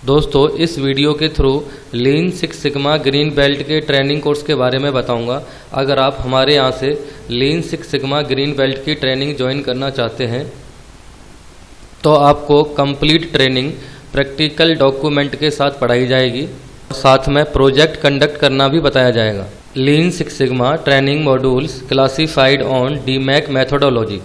दोस्तों इस वीडियो के थ्रू लीन सिक्स सिग्मा ग्रीन बेल्ट के ट्रेनिंग कोर्स के बारे में बताऊंगा। अगर आप हमारे यहाँ से लीन सिक्स सिग्मा ग्रीन बेल्ट की ट्रेनिंग ज्वाइन करना चाहते हैं तो आपको कंप्लीट ट्रेनिंग प्रैक्टिकल डॉक्यूमेंट के साथ पढ़ाई जाएगी, साथ में प्रोजेक्ट कंडक्ट करना भी बताया जाएगा। Lean six sigma training modules classified on DMAIC methodology.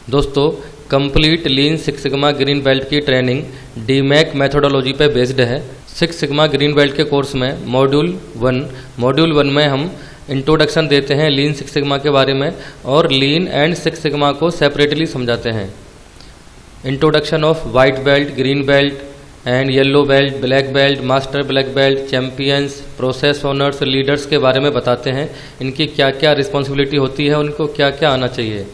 दोस्तों complete lean six sigma green belt की ट्रेनिंग डीमैक मैथोडोलॉजी पे बेस्ड है। सिक्स सिग्मा ग्रीन बेल्ट के कोर्स में मॉड्यूल वन में हम इंट्रोडक्शन देते हैं लीन सिक्स सिग्मा के बारे में और लीन एंड सिक्स सिग्मा को सेपरेटली समझाते हैं। Introduction of white belt, green belt and yellow belt, black belt, master black belt, champions, process owners, leaders के बारे में बताते हैं। इनकी क्या क्या रिस्पॉन्सिबिलिटी होती है, उनको क्या क्या आना चाहिए।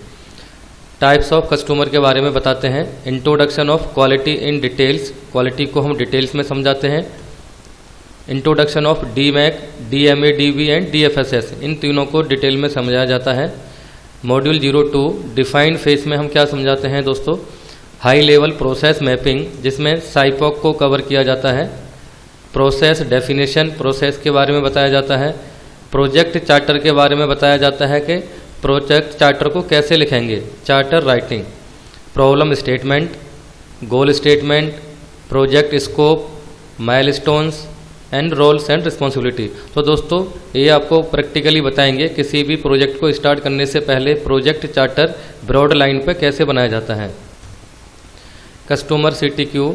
टाइप्स ऑफ कस्टमर के बारे में बताते हैं। Introduction of quality in details, quality को हम डिटेल्स में समझाते हैं। Introduction of DMAIC, DMADV and DFSS, इन तीनों को डिटेल में समझाया जाता है। मॉड्यूल 02 डिफाइंड फेस में हम क्या समझाते हैं दोस्तों, हाई लेवल प्रोसेस मैपिंग, जिसमें साइपॉक को कवर किया जाता है। प्रोसेस डेफिनेशन, प्रोसेस के बारे में बताया जाता है। प्रोजेक्ट चार्टर के बारे में बताया जाता है कि प्रोजेक्ट चार्टर को कैसे लिखेंगे, charter writing. Problem statement, goal statement, project scope, milestones and roles and responsibility. तो दोस्तों ये आपको प्रैक्टिकली बताएंगे किसी भी प्रोजेक्ट को स्टार्ट करने से पहले प्रोजेक्ट चार्टर ब्रॉड लाइन पर कैसे बनाया जाता है। कस्टमर CTQ,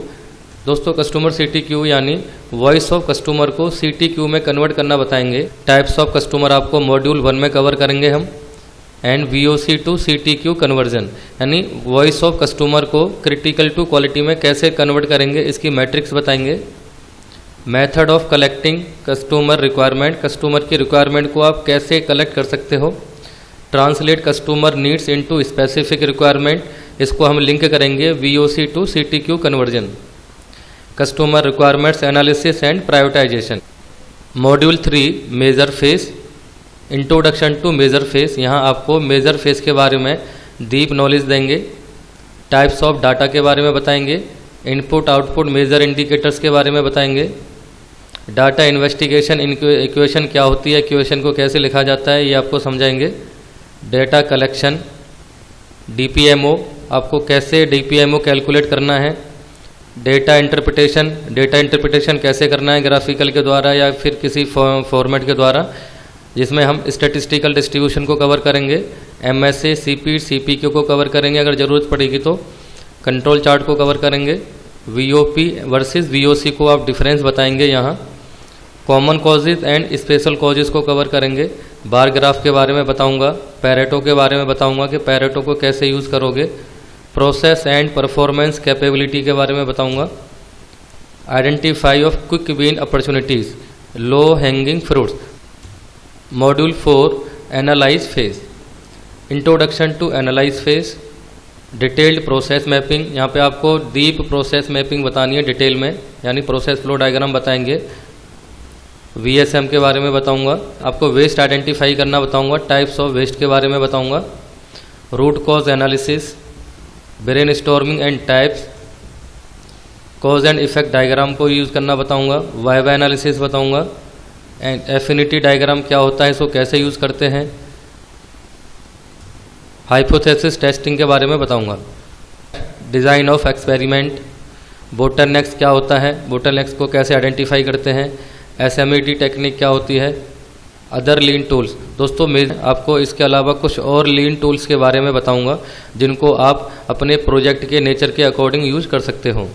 दोस्तों कस्टमर CTQ यानी वॉइस ऑफ कस्टमर को CTQ में कन्वर्ट करना बताएंगे। टाइप्स ऑफ कस्टमर आपको मॉड्यूल 1 में कवर करेंगे हम। And VOC to CTQ conversion, यानी वॉइस ऑफ कस्टमर को क्रिटिकल टू क्वालिटी में कैसे कन्वर्ट करेंगे, इसकी मैट्रिक्स बताएंगे। Method of collecting customer requirement, customer की रिक्वायरमेंट को आप कैसे कलेक्ट कर सकते हो। Translate customer needs into specific requirement, इसको हम लिंक करेंगे VOC to CTQ conversion. Customer requirements analysis and prioritisation. Module 3 measure phase, introduction to measure phase, यहाँ आपको मेजर फेस के बारे में डीप नॉलेज देंगे। टाइप्स ऑफ डाटा के बारे में बताएंगे। इनपुट आउटपुट मेजर इंडिकेटर्स के बारे में बताएंगे। डाटा इन्वेस्टिगेशन इक्वेशन क्या होती है, इक्वेशन को कैसे लिखा जाता है, ये आपको समझाएंगे। डेटा कलेक्शन, DPMO, आपको कैसे DPMO कैलकुलेट करना है। डेटा इंटरप्रिटेशन, डेटा इंटरप्रिटेशन कैसे करना है, ग्राफिकल के द्वारा या फिर किसी फॉर्मेट के द्वारा, जिसमें हम स्टैटिस्टिकल डिस्ट्रीब्यूशन को कवर करेंगे। MSA, CP, CPQ को कवर करेंगे अगर ज़रूरत पड़ेगी तो। कंट्रोल चार्ट को कवर करेंगे। VOP वर्सेस VOC को आप डिफरेंस बताएंगे यहाँ। Common causes and special causes को कवर करेंगे। बार ग्राफ के बारे में बताऊंगा। पैरेटो के बारे में बताऊंगा कि पैरेटो को कैसे यूज़ करोगे। प्रोसेस एंड परफॉर्मेंस कैपेबिलिटी के बारे में बताऊंगा। Identify of quick win opportunities, low hanging fruits. Module 4 analyse phase, introduction to analyse phase. Detailed process mapping, यहाँ पे आपको डीप प्रोसेस मैपिंग बतानी है डिटेल में, यानी प्रोसेस फ्लो डायग्राम बताएंगे। VSM के बारे में बताऊंगा। आपको वेस्ट आइडेंटिफाई करना बताऊंगा। टाइप्स ऑफ वेस्ट के बारे में बताऊंगा। Root cause analysis, brainstorming and types, cause and effect diagram को यूज़ करना बताऊंगा। वाइवा एनालिसिस बताऊंगा। एंड एफिनिटी डायग्राम क्या होता है, इसको कैसे यूज़ करते हैं। हाइपोथेसिस टेस्टिंग के बारे में बताऊंगा। डिज़ाइन ऑफ एक्सपेरिमेंट, बोटलनेक्स क्या होता है, बोटलनेक्स को कैसे आइडेंटिफाई करते हैं। SMED टेक्निक क्या होती है। अदर लीन टूल्स, दोस्तों मैं आपको इसके अलावा कुछ और लीन टूल्स के बारे में बताऊंगा जिनको आप अपने प्रोजेक्ट के नेचर के अकॉर्डिंग यूज कर सकते हो।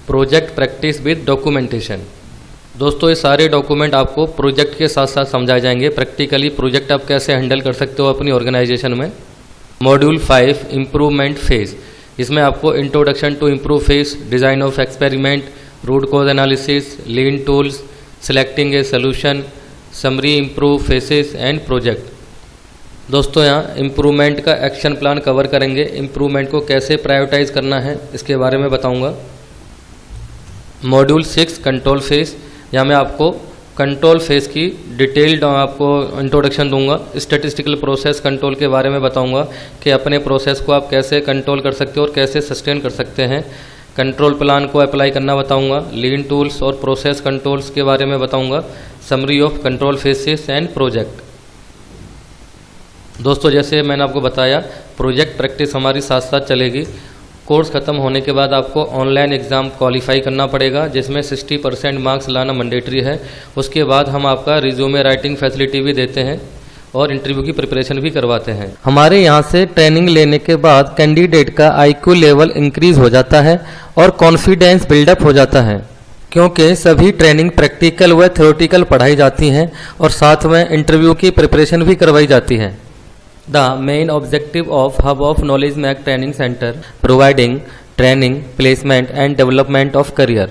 प्रोजेक्ट प्रैक्टिस विद डॉक्यूमेंटेशन, दोस्तों ये सारे डॉक्यूमेंट आपको प्रोजेक्ट के साथ साथ समझाए जाएंगे। प्रैक्टिकली प्रोजेक्ट आप कैसे हैंडल कर सकते हो अपनी ऑर्गेनाइजेशन में। मॉड्यूल 5 इम्प्रूवमेंट फेज, इसमें आपको introduction to improve phase, design of experiment, root cause analysis, lean tools, selecting a solution, summary improve phases and project. दोस्तों यहाँ इम्प्रूवमेंट का एक्शन प्लान कवर करेंगे। इम्प्रूवमेंट को कैसे प्रायोरिटाइज करना है इसके बारे में बताऊंगा। मॉड्यूल 6 कंट्रोल फेज, यहाँ मैं आपको कंट्रोल फेज की डिटेल्ड आपको इंट्रोडक्शन दूंगा। स्टैटिस्टिकल प्रोसेस कंट्रोल के बारे में बताऊंगा कि अपने प्रोसेस को आप कैसे कंट्रोल कर सकते हो और कैसे सस्टेन कर सकते हैं। कंट्रोल प्लान को अप्लाई करना बताऊंगा, लीन टूल्स और प्रोसेस कंट्रोल्स के बारे में बताऊंगा, summary of control faces and project. दोस्तों जैसे मैंने आपको बताया प्रोजेक्ट प्रैक्टिस हमारी साथ साथ चलेगी। कोर्स ख़त्म होने के बाद आपको ऑनलाइन एग्ज़ाम क्वालिफाई करना पड़ेगा जिसमें 60% मार्क्स लाना मैंडेटरी है। उसके बाद हम आपका रिज्यूमे राइटिंग फैसिलिटी भी देते हैं और इंटरव्यू की प्रिपरेशन भी करवाते हैं। हमारे यहाँ से ट्रेनिंग लेने के बाद कैंडिडेट का IQ लेवल इंक्रीज हो जाता है और कॉन्फिडेंस बिल्डअप हो जाता है, क्योंकि सभी ट्रेनिंग प्रैक्टिकल व थ्योरेटिकल पढ़ाई जाती हैं और साथ में इंटरव्यू की प्रिपरेशन भी करवाई जाती है। The main objective of Hub of Knowledge Mac Training Center providing training, placement and development of career.